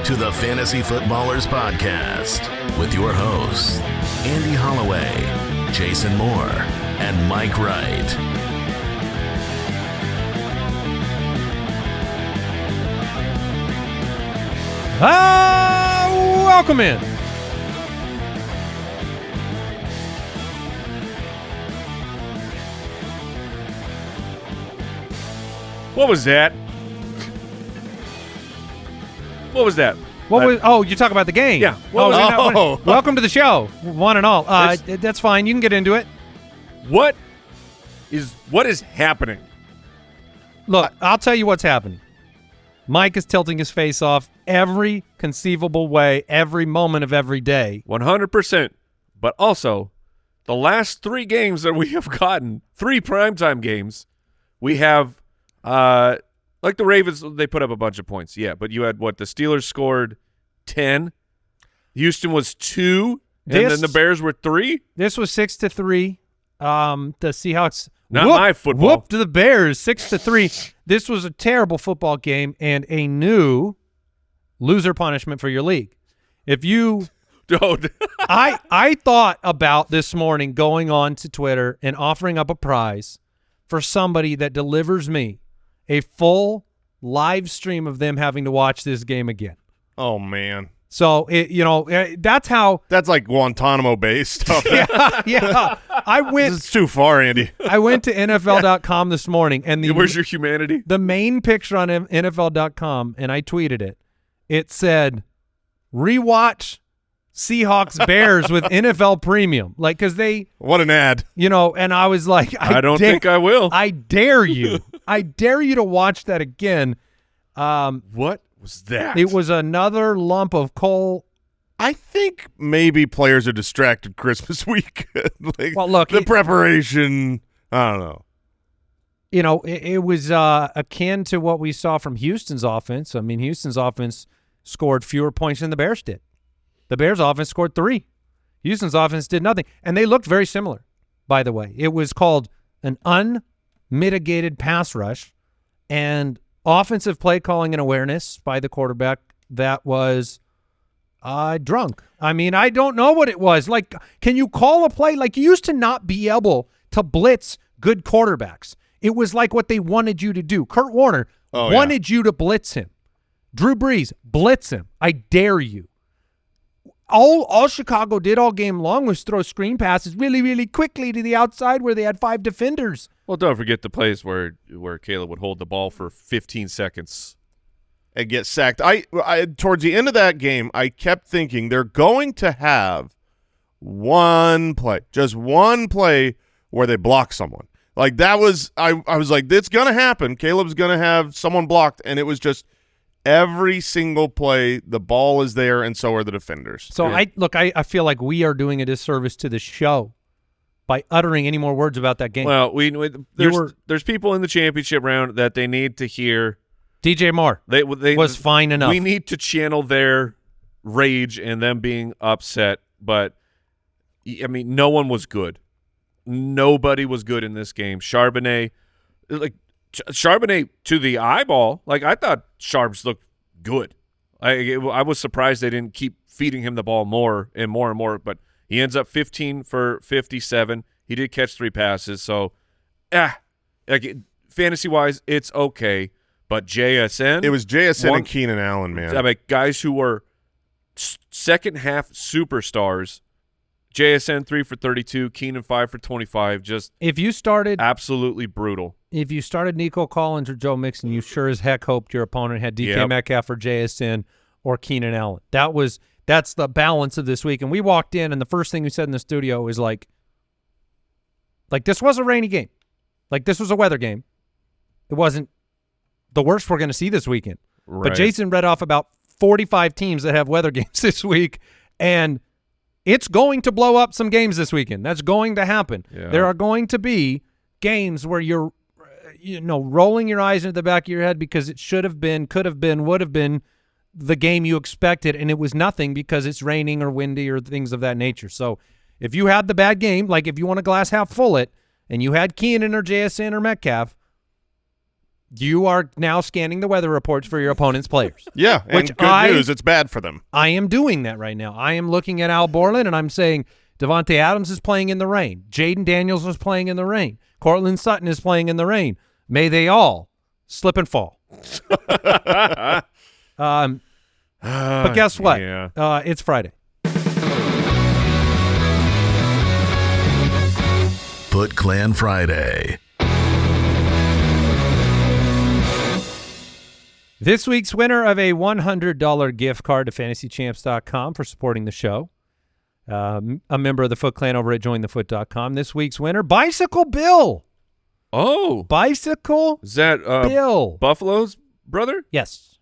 to the Fantasy Footballers Podcast with your hosts, Andy Holloway, Jason Moore, and Mike Wright. Welcome in. What was that? What was that? You talk about the game. Yeah. Welcome to the show, one and all. That's fine. You can get into it. What is happening? Look, I'll tell you what's happening. Mike is tilting his face off every conceivable way, every moment of every day. 100%. But also, the last three games that we have gotten, three primetime games, we have, like the Ravens, they put up a bunch of points. Yeah, but you had what? The Steelers scored 10. Houston was 2, and then the Bears were 3. This was 6-3. The Seahawks my football. Whooped the Bears 6-3. This was a terrible football game and a new loser punishment for your league. If you I thought about this morning going on to Twitter and offering up a prize for somebody that delivers me a full live stream of them having to watch this game again. Oh, man. So, that's how – That's like Guantanamo Bay stuff. yeah. It's too far, Andy. I went to NFL.com this morning. And where's your humanity? The main picture on NFL.com, and I tweeted it. It said, rewatch Seahawks Bears with NFL Premium. Like, because they – What an ad. And I was like – I don't think I will. I dare you. I dare you to watch that again. What was that? It was another lump of coal. I think maybe players are distracted Christmas week. Well, look, the preparation. I don't know. It was akin to what we saw from Houston's offense. I mean, Houston's offense scored fewer points than the Bears did. The Bears' offense scored 3. Houston's offense did nothing, and they looked very similar. By the way, it was called an unmitigated pass rush and offensive play calling and awareness by the quarterback that was drunk. I mean, I don't know what it was. Like, can you call a play? Like, you used to not be able to blitz good quarterbacks. It was like what they wanted you to do. Kurt Warner wanted you to blitz him. Drew Brees, blitz him. I dare you. All Chicago did all game long was throw screen passes really, really quickly to the outside where they had 5 defenders. Well, don't forget the plays where Caleb would hold the ball for 15 seconds and get sacked. I towards the end of that game, I kept thinking they're going to have one play, just one play where they block someone. Like that was I was like, it's going to happen. Caleb's going to have someone blocked, and it was just every single play, the ball is there, and so are the defenders. So, I feel like we are doing a disservice to the show by uttering any more words about that game. Well, there's people in the championship round that they need to hear. DJ Moore was fine enough. We need to channel their rage and them being upset, but, I mean, no one was good. Nobody was good in this game. Charbonnet to the eyeball, like I thought Sharps looked good. I was surprised they didn't keep feeding him the ball more and more and more, but he ends up 15 for 57. He did catch 3 passes, so fantasy-wise, it's okay. But JSN. It was JSN and Keenan Allen, man. I mean, guys who were second-half superstars. JSN 3 for 32, Keenan 5 for 25. Just if you started absolutely brutal. If you started Nico Collins or Joe Mixon, you sure as heck hoped your opponent had DK Metcalf or JSN or Keenan Allen. That's the balance of this week. And we walked in, and the first thing we said in the studio was like this was a rainy game. Like this was a weather game. It wasn't the worst we're going to see this weekend. Right. But Jason read off about 45 teams that have weather games this week, and it's going to blow up some games this weekend. That's going to happen. Yeah. There are going to be games where you're rolling your eyes into the back of your head because it should have been, could have been, would have been the game you expected, and it was nothing because it's raining or windy or things of that nature. So if you had the bad game, like if you want a glass half full it, and you had Keenan or JSN or Metcalf, you are now scanning the weather reports for your opponent's players. Yeah, and good news, it's bad for them. I am doing that right now. I am looking at Al Borland, and I'm saying Devontae Adams is playing in the rain. Jaden Daniels is playing in the rain. Cortland Sutton is playing in the rain. May they all slip and fall. But guess what? Yeah. It's Friday. FootClan Friday. This week's winner of a $100 gift card to fantasychamps.com for supporting the show. A member of the Foot Clan over at jointhefoot.com. This week's winner, Bicycle Bill. Oh. Bicycle Is that Bill. Buffalo's brother? Yes.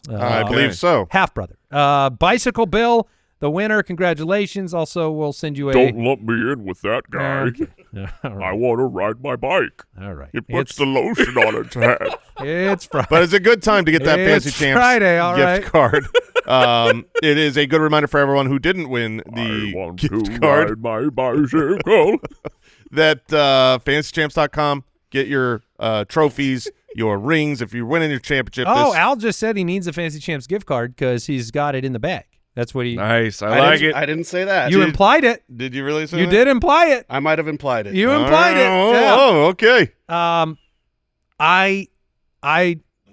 I believe so. Half brother. Bicycle Bill, the winner. Congratulations. Also, we'll send you a... Don't lump me in with that guy. All right. I want to ride my bike. All right. It puts the lotion on its head. It's Friday. But it's a good time to get that It's Fantasy Champs Friday, all gift right. card. It is a good reminder for everyone who didn't win I the want gift to card ride my bicycle. that fantasychamps.com. Get your trophies, your rings if you're winning your championship. Al just said he needs a Fantasy Champs gift card because he's got it in the bag. That's what he... Nice. I like it. I didn't say that. You implied it. Did you really say You that? did imply it. I might have implied it. You implied it. Yeah. Oh, okay. I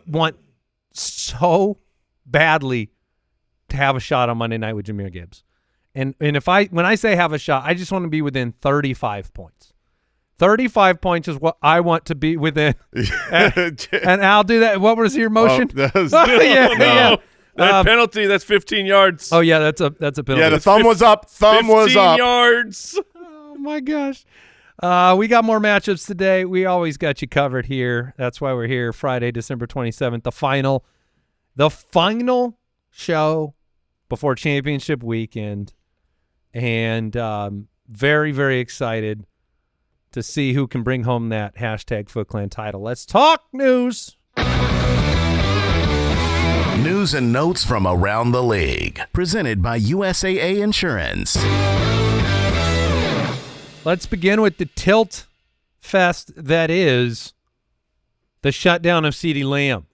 want so badly to have a shot on Monday night with Jahmyr Gibbs. And when I say have a shot, I just want to be within 35 points. 35 points is what I want to be within. and I'll do that. What was your motion? Yeah. That penalty, that's 15 yards. Oh yeah, that's a penalty. Yeah, the thumb was up. Thumb was 15 up. yards. Oh my gosh. We got more matchups today. We always got you covered here. That's why we're here Friday, December 27th, the final show before championship weekend. And very, very excited to see who can bring home that hashtag FootClan title. Let's talk news. News and notes from around the league. Presented by USAA Insurance. Let's begin with the tilt fest that is the shutdown of CeeDee Lamb.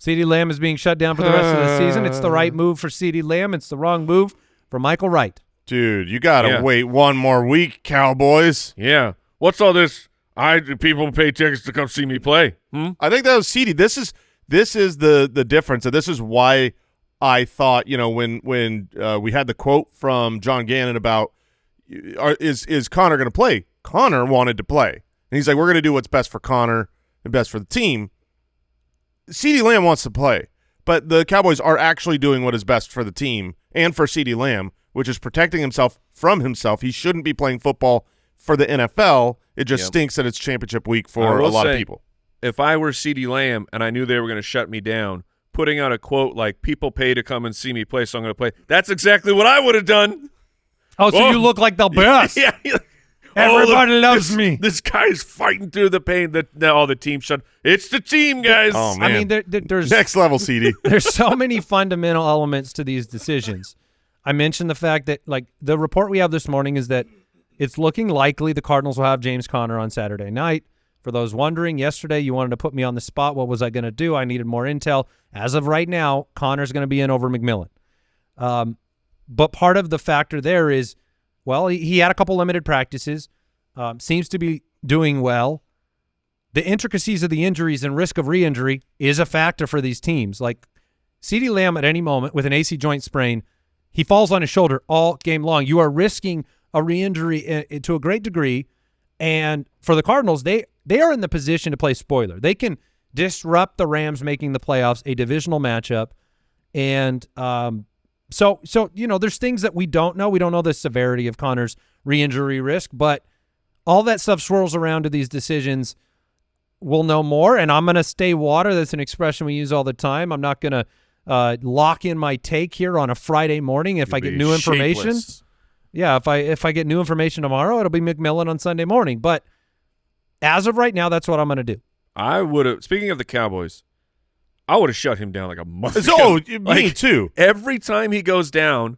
CeeDee Lamb is being shut down for the rest of the season. It's the right move for CeeDee Lamb. It's the wrong move for Michael Wright. Dude, you got to Yeah. wait one more week, Cowboys. Yeah. What's all this? People pay tickets to come see me play. I think that was CeeDee. This is the difference, and this is why I thought, when we had the quote from John Gannon about is Connor going to play? Connor wanted to play, and he's like, we're going to do what's best for Connor and best for the team. CeeDee Lamb wants to play, but the Cowboys are actually doing what is best for the team and for CeeDee Lamb, which is protecting himself from himself. He shouldn't be playing football for the NFL. It just stinks that it's championship week for a lot of people. If I were CeeDee Lamb and I knew they were going to shut me down, putting out a quote like, people pay to come and see me play, so I'm going to play, that's exactly what I would have done. Oh, so you look like the best. Yeah. Everybody loves me. This guy's fighting through the pain that the team shut. It's the team, guys. Oh, man. I mean, there's Next level, CeeDee. there's so many fundamental elements to these decisions. I mentioned the fact that, the report we have this morning is that it's looking likely the Cardinals will have James Conner on Saturday night. For those wondering, yesterday you wanted to put me on the spot. What was I going to do? I needed more intel. As of right now, Connor's going to be in over McMillan. But part of the factor there is, well, he had a couple limited practices, seems to be doing well. The intricacies of the injuries and risk of re-injury is a factor for these teams. Like CeeDee Lamb at any moment with an AC joint sprain, he falls on his shoulder all game long. You are risking a re-injury to a great degree. And for the Cardinals, they are in the position to play spoiler. They can disrupt the Rams making the playoffs, a divisional matchup. And so there's things that we don't know. We don't know the severity of Connor's re-injury risk, but all that stuff swirls around to these decisions. We'll know more, and I'm going to stay water. That's an expression we use all the time. I'm not going to lock in my take here on a Friday morning. If I get new information, if I get new information tomorrow, it'll be McMillan on Sunday morning. But as of right now, that's what I'm going to do. I would have. Speaking of the Cowboys, I would have shut him down like a month ago. Oh, me too. Every time he goes down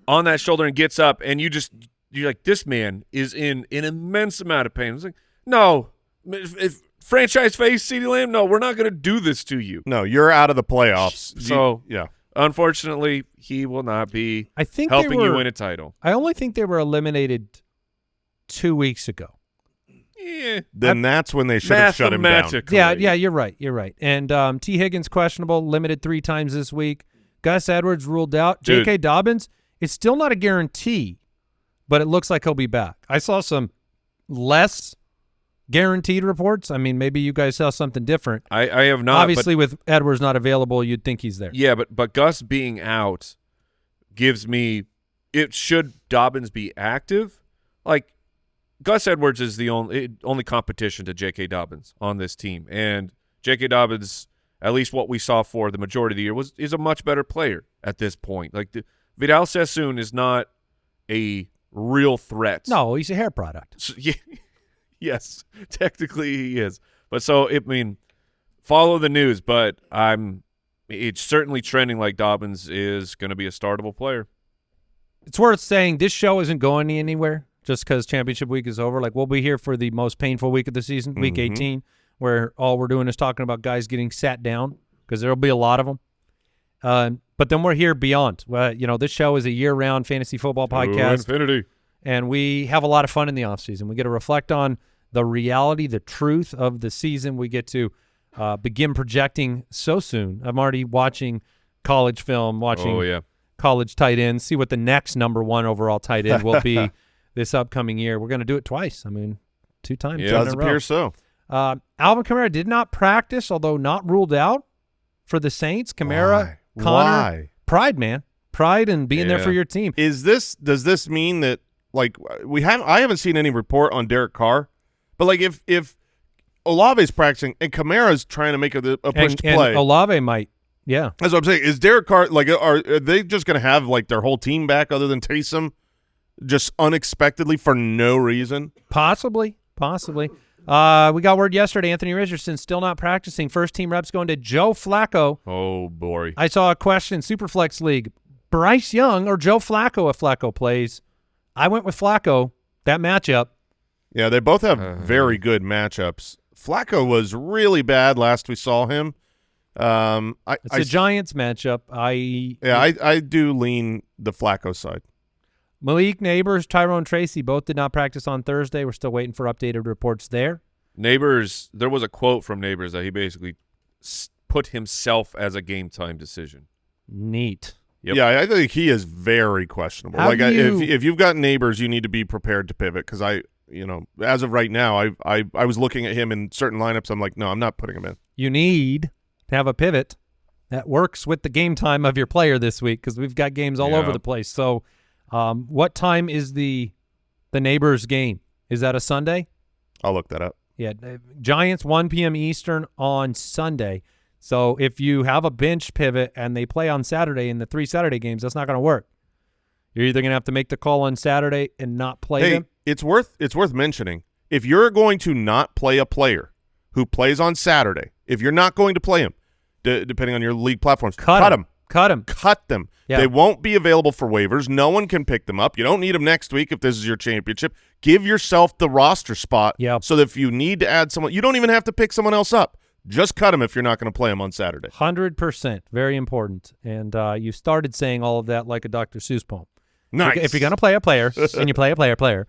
on that shoulder and gets up, and you're like, this man is in an immense amount of pain. It's like, no, if franchise face, CeeDee Lamb, no, we're not going to do this to you. No, you're out of the playoffs. So, yeah. Unfortunately, he will not be I think helping you win a title. I only think they were eliminated 2 weeks ago. Yeah. Then that's when they should have shut him down. Yeah, you're right. You're right. And T. Higgins questionable, limited 3 times this week. Gus Edwards ruled out. J.K. Dobbins, it's still not a guarantee, but it looks like he'll be back. I saw some less guaranteed reports. I mean, maybe you guys saw something different. I have not. Obviously, with Edwards not available, you'd think he's there. Yeah, but Gus being out gives me – should Dobbins be active? Like, Gus Edwards is the only competition to J.K. Dobbins on this team. And J.K. Dobbins, at least what we saw for the majority of the year, is a much better player at this point. Like, Vidal Sassoon is not a real threat. No, he's a hair product. So, yeah. Yes, technically he is. But so, follow the news, but it's certainly trending like Dobbins is going to be a startable player. It's worth saying this show isn't going anywhere just because championship week is over. Like, we'll be here for the most painful week of the season, week 18, where all we're doing is talking about guys getting sat down because there will be a lot of them. But then we're here beyond. This show is a year-round fantasy football podcast. Infinity. And we have a lot of fun in the offseason. We get to reflect on the reality, the truth of the season. We get to begin projecting so soon. I'm already watching college film, watching college tight ends, see what the next number 1 overall tight end will be this upcoming year. We're going to do it twice. I mean, 2 times. Yeah, it does appear so. Alvin Kamara did not practice, although not ruled out for the Saints. Kamara, Connor, Why? Pride, man. Pride and being there for your team. Does this mean that, like, I haven't seen any report on Derek Carr, but like if Olave's practicing and Kamara's trying to make a push to play, and Olave might, yeah. That's what I'm saying. Is Derek Carr, like, are they just going to have like their whole team back other than Taysom, just unexpectedly for no reason? Possibly. We got word yesterday. Anthony Richardson still not practicing. First team reps going to Joe Flacco. Oh boy! I saw a question in Superflex League: Bryce Young or Joe Flacco if Flacco plays? I went with Flacco. That matchup. Yeah, they both have very good matchups. Flacco was really bad last we saw him. It's a Giants matchup. I do lean the Flacco side. Malik Neighbors, Tyrone Tracy both did not practice on Thursday. We're still waiting for updated reports there. Neighbors, there was a quote from Neighbors that he basically put himself as a game time decision. Neat. Yep. Yeah, I think he is very questionable. If you've got Neighbors, you need to be prepared to pivot because as of right now, I was looking at him in certain lineups. I'm like, no, I'm not putting him in. You need to have a pivot that works with the game time of your player this week because we've got games all over the place. So what time is the Neighbors game? Is that a Sunday? I'll look that up. Yeah, Giants 1 p.m. Eastern on Sunday. So if you have a bench pivot and they play on Saturday in the 3 Saturday games, that's not going to work. You're either going to have to make the call on Saturday and not play them. It's worth mentioning. If you're going to not play a player who plays on Saturday, if you're not going to play him, depending on your league platforms, cut him. Cut them. Yeah. They won't be available for waivers. No one can pick them up. You don't need them next week if this is your championship. Give yourself the roster spot so that if you need to add someone, you don't even have to pick someone else up. Just cut them if you're not going to play them on Saturday. 100%. Very important. And you started saying all of that like a Dr. Seuss poem. Nice. If you're going to play a player, and you play a player.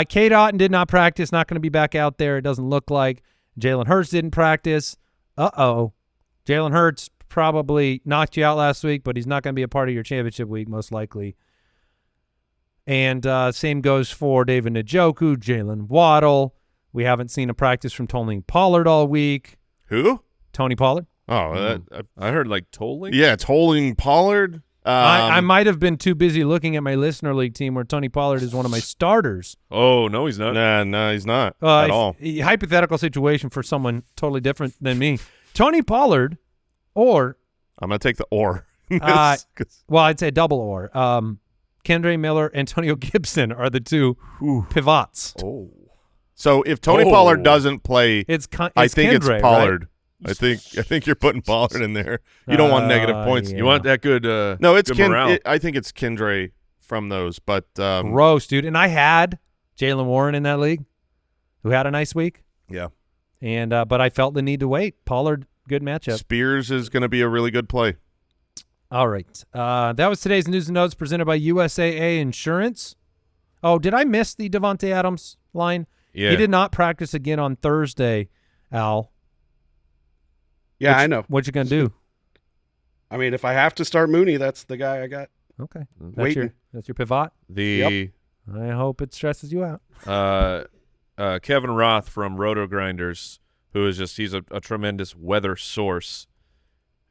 Kate Otten did not practice, not going to be back out there. It doesn't look like. Jalen Hurts didn't practice. Uh-oh. Jalen Hurts probably knocked you out last week, but he's not going to be a part of your championship week, most likely. And same goes for David Njoku, Jalen Waddle. We haven't seen a practice from Tony Pollard all week. Who? Tony Pollard. Oh, I heard like Tolling. Yeah, Tolling Pollard. I might have been too busy looking at my listener league team where Tony Pollard is one of my starters. Oh, no, he's not. No, he's not at all. Hypothetical situation for someone totally different than me. Tony Pollard or – I'm going to take the or. Well, I'd say double or. Kendre Miller, Antonio Gibson are the two pivots. Oh. So if Tony Pollard doesn't play, I think Kendre, it's Pollard. Right? I think you're putting Pollard in there. You don't want negative points. Yeah. You want that good no, it's good morale. I think it's Kendre from those. But gross, dude. And I had Jaylen Warren in that league who had a nice week. Yeah. And but I felt the need to wait. Pollard, good matchup. Spears is going to be a really good play. All right. That was today's news and notes presented by USAA Insurance. Oh, did I miss the Devontae Adams line? Yeah. He did not practice again on Thursday, Al. Yeah, I know. What you going to do? I mean, if I have to start Mooney, that's the guy I got. Okay. Waiting. That's your pivot. I hope it stresses you out. Kevin Roth from Roto Grinders, who is he's a tremendous weather source.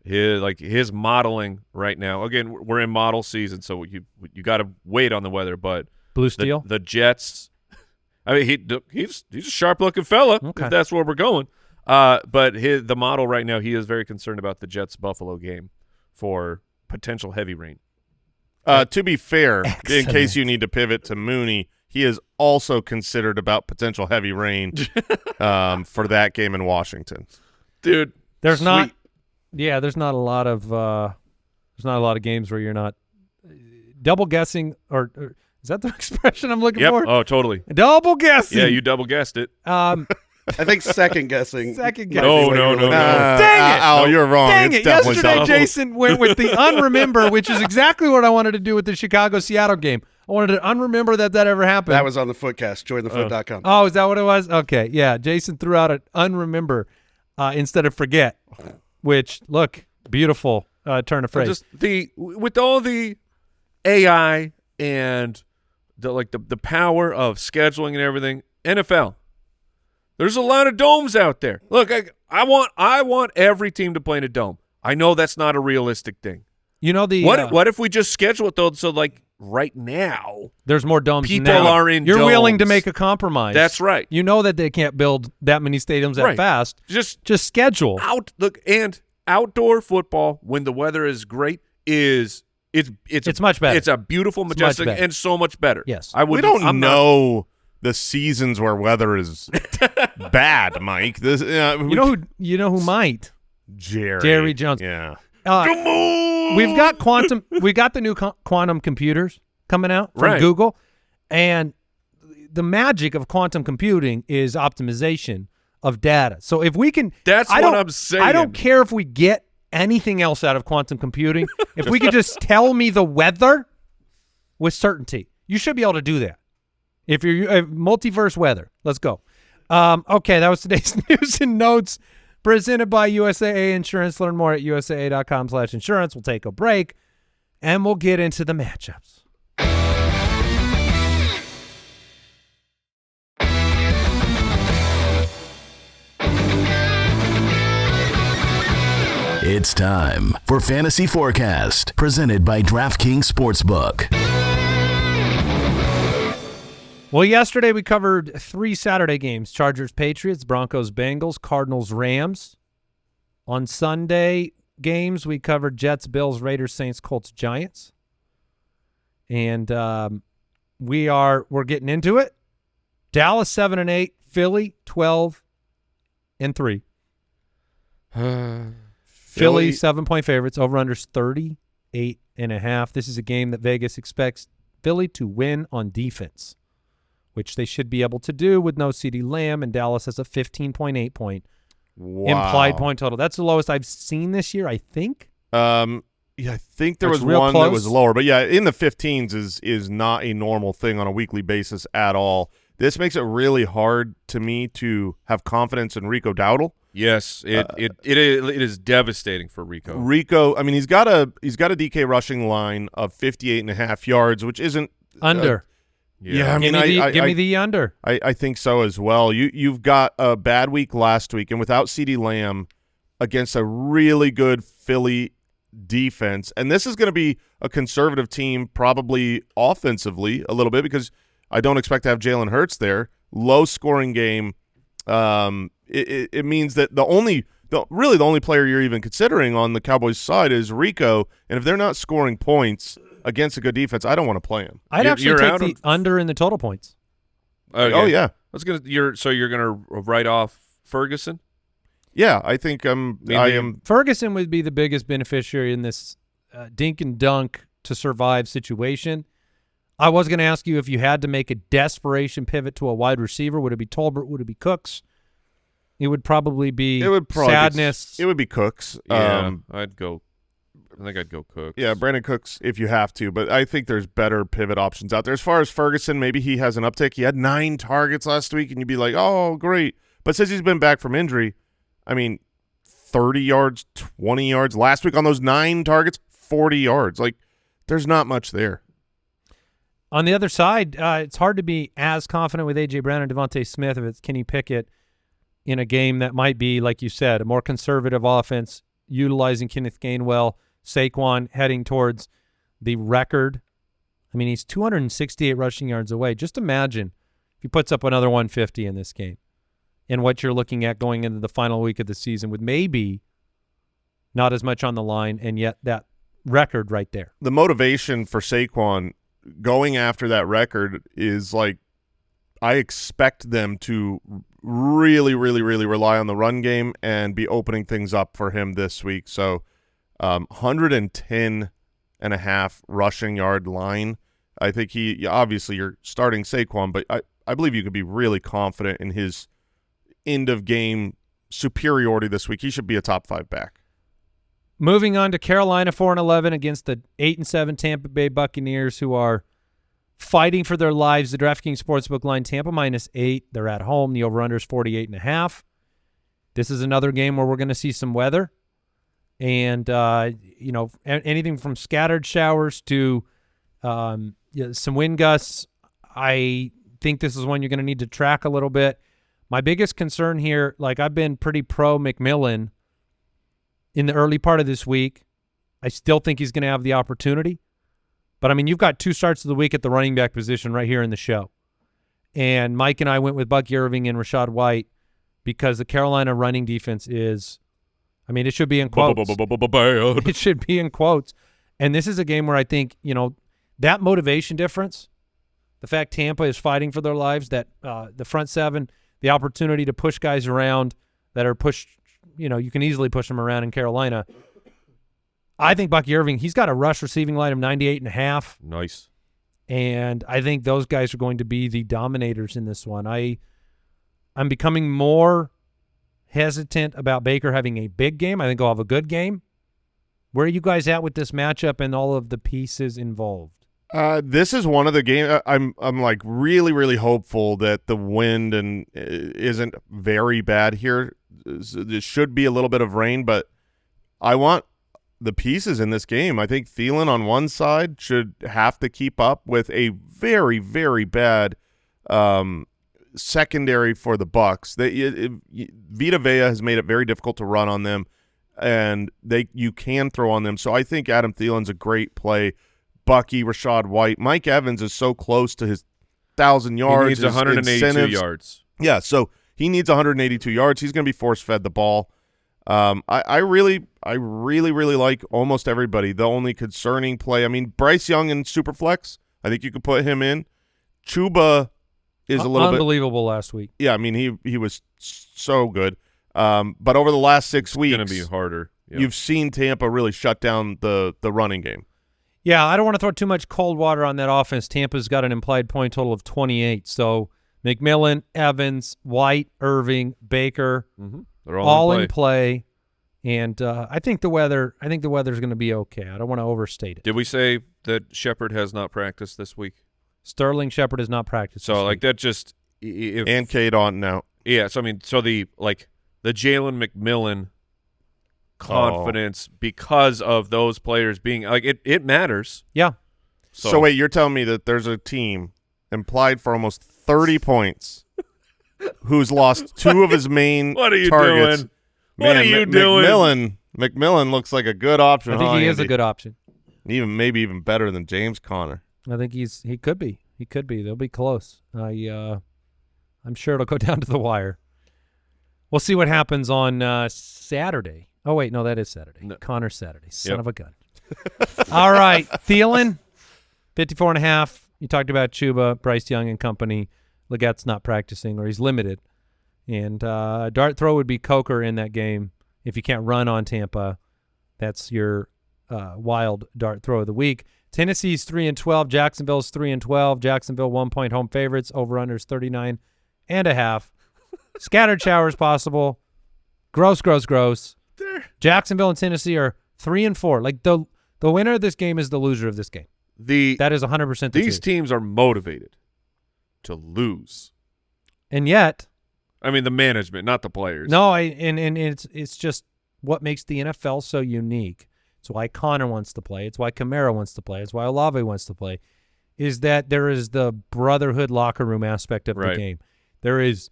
His modeling right now. Again, we're in model season, so you got to wait on the weather. But Blue Steel, the Jets. I mean, he's a sharp looking fella. Okay. If that's where we're going. But the model right now, he is very concerned about the Jets Buffalo game for potential heavy rain. To be fair, in case you need to pivot to Mooney, he is also considered about potential heavy rain for that game in Washington. Dude, there's not a lot of games where you're not double guessing or is that the expression I'm looking for? Oh, totally. Double guessing. Yeah, you double guessed it. I think second guessing. Second guessing. No. Dang it. Oh, you're wrong. Dang It's it. definitely Yesterday, double. Jason went with the unremember, which is exactly what I wanted to do with the Chicago-Seattle game. I wanted to unremember that ever happened. That was on the Footcast. Jointhefoot.com. Oh, is that what it was? Okay, yeah. Jason threw out an unremember instead of forget, which, look, beautiful turn of phrase. With all the AI and the power of scheduling and everything, NFL. There's a lot of domes out there. Look, I want every team to play in a dome. I know that's not a realistic thing. You know what if we just schedule it though? So right now, there's more domes. People now. are in. You're domes. willing to make a compromise. That's right. You know that they can't build that many stadiums that fast. Just schedule and outdoor football when the weather is great it's much better. It's a beautiful, majestic, and so much better. Yes, we don't know the seasons where weather is bad, Mike. This you know who might? Jerry Jones. Yeah. Come on! We've got quantum. We got the new quantum computers coming out from Google, and the magic of quantum computing is optimization of data. So if we can, that's what I'm saying. I don't care if we get anything else out of quantum computing. If we could just tell me the weather with certainty, you should be able to do that. If you're multiverse weather, let's go. Okay, that was today's news and notes presented by USAA Insurance. Learn more at usaa.com/insurance. We'll take a break, and we'll get into the matchups. It's time for Fantasy Forecast, presented by DraftKings Sportsbook. Well, yesterday we covered 3 Saturday games: Chargers, Patriots, Broncos, Bengals, Cardinals, Rams. On Sunday games, we covered Jets, Bills, Raiders, Saints, Colts, Giants. And we're getting into it. Dallas 7-8, Philly 12-3. Philly 7-point favorites, over-unders 38.5. This is a game that Vegas expects Philly to win on defense, which they should be able to do with no CeeDee Lamb, and Dallas has a 15.8 point implied point total. That's the lowest I've seen this year, I think. Yeah, I think there was one that was lower, but yeah, in the 15s is not a normal thing on a weekly basis at all. This makes it really hard to me to have confidence in Rico Dowdle. Yes, it is devastating for Rico. Rico, I mean, he's got a DK rushing line of 58.5 yards, which isn't under. Yeah, I mean, give me the under. I think so as well. You've got a bad week last week, and without CeeDee Lamb against a really good Philly defense, and this is going to be a conservative team, probably offensively a little bit, because I don't expect to have Jalen Hurts there. Low scoring game. It means that the only player you're even considering on the Cowboys side is Rico, and if they're not scoring points against a good defense, I don't want to play him. I'd actually take the under in the total points. Okay. Oh yeah, you're gonna write off Ferguson? Yeah, I think I am. Ferguson would be the biggest beneficiary in this dink and dunk to survive situation. I was going to ask you if you had to make a desperation pivot to a wide receiver, would it be Tolbert? Would it be Cooks? It would probably be sadness. It would be Cooks. Yeah, I think I'd go Cooks. Yeah, Brandon Cooks if you have to, but I think there's better pivot options out there. As far as Ferguson, maybe he has an uptick. He had 9 targets last week, and you'd be like, oh, great. But since he's been back from injury, I mean, 30 yards, 20 yards. Last week on those 9 targets, 40 yards. Like, there's not much there. On the other side, it's hard to be as confident with A.J. Brown and Devontae Smith if it's Kenny Pickett in a game that might be, like you said, a more conservative offense, utilizing Kenneth Gainwell, Saquon heading towards the record. I mean, he's 268 rushing yards away. Just imagine if he puts up another 150 in this game and what you're looking at going into the final week of the season with maybe not as much on the line and yet that record right there. The motivation for Saquon going after that record is like, I expect them to really, really, really rely on the run game and be opening things up for him this week. So 110.5 rushing yard line. I think obviously you're starting Saquon, but I believe you could be really confident in his end of game superiority this week. He should be a top 5 back. Moving on to Carolina 4-11 against the 8-7 Tampa Bay Buccaneers, who are fighting for their lives. The DraftKings Sportsbook line, Tampa -8. They're at home. The over-under is 48.5. This is another game where we're going to see some weather. And, anything from scattered showers to some wind gusts. I think this is one you're going to need to track a little bit. My biggest concern here, like I've been pretty pro McMillan in the early part of this week. I still think he's going to have the opportunity. But, I mean, you've got 2 starts of the week at the running back position right here in the show. And Mike and I went with Bucky Irving and Rashad White because the Carolina running defense is, I mean, it should be in quotes. It should be in quotes. And this is a game where I think, that motivation difference, the fact Tampa is fighting for their lives, that the front 7, the opportunity to push guys around that are pushed, you can easily push them around in Carolina. I think Bucky Irving, he's got a rush receiving line of 98.5. Nice. And I think those guys are going to be the dominators in this one. I'm becoming more hesitant about Baker having a big game. I think he'll have a good game. Where are you guys at with this matchup and all of the pieces involved? This is one of the games I'm like really, really hopeful that the wind isn't very bad here. There should be a little bit of rain, but I want the pieces in this game. I think Thielen on one side should have to keep up with a very, very bad secondary for the Bucs. Vita Vea has made it very difficult to run on them, and you can throw on them. So I think Adam Thielen's a great play. Bucky, Rashad White, Mike Evans is so close to his 1,000 yards. He needs 182 yards. Yeah, so he needs 182 yards. He's going to be force-fed the ball. I really like almost everybody. The only concerning play, I mean, Bryce Young in Superflex, I think you could put him in. Chuba is a little unbelievable last week. Yeah, I mean, he was so good. But over the last 6 weeks, it's going to be harder. Yeah. You've seen Tampa really shut down the running game. Yeah, I don't want to throw too much cold water on that offense. Tampa's got an implied point total of 28. So McMillan, Evans, White, Irving, Baker, they're all in play. And I think the weather's going to be okay. I don't want to overstate it. Did we say that Shepard has not practiced this week? Sterling Shepard has not practiced. So like that just and Cade on now. Yeah. So I mean, so the Jalen McMillan confidence because of those players being like it matters. Yeah. So wait, you're telling me that there's a team implied for almost 30 points who's lost 2 of his main what are you targets. Doing? What are you doing? McMillan looks like a good option. I think he is a good option. Maybe even better than James Conner. I think he could be. He could be. They'll be close. I'm sure it'll go down to the wire. We'll see what happens on Saturday. Oh, wait, no, that is Saturday. No. Connor's Saturday. Son of a gun. All right, Thielen, 54.5. You talked about Chuba, Bryce Young and company. Legette's not practicing, or he's limited. And dart throw would be Coker in that game. If you can't run on Tampa, that's your wild dart throw of the week. Tennessee's 3-12. Jacksonville's 3-12. Jacksonville 1-point home favorites. Over-unders 39.5. Scattered showers possible. Gross. Jacksonville and Tennessee are 3 and 4. Like the winner of this game is the loser of this game. That is 100% the These truth. teams are motivated to lose. And yet, I mean, the management, not the players. no, it's just what makes the NFL so unique. It's why Connor wants to play. It's why Kamara wants to play. It's why Olave wants to play. Is that there is the brotherhood locker room aspect of the game. There is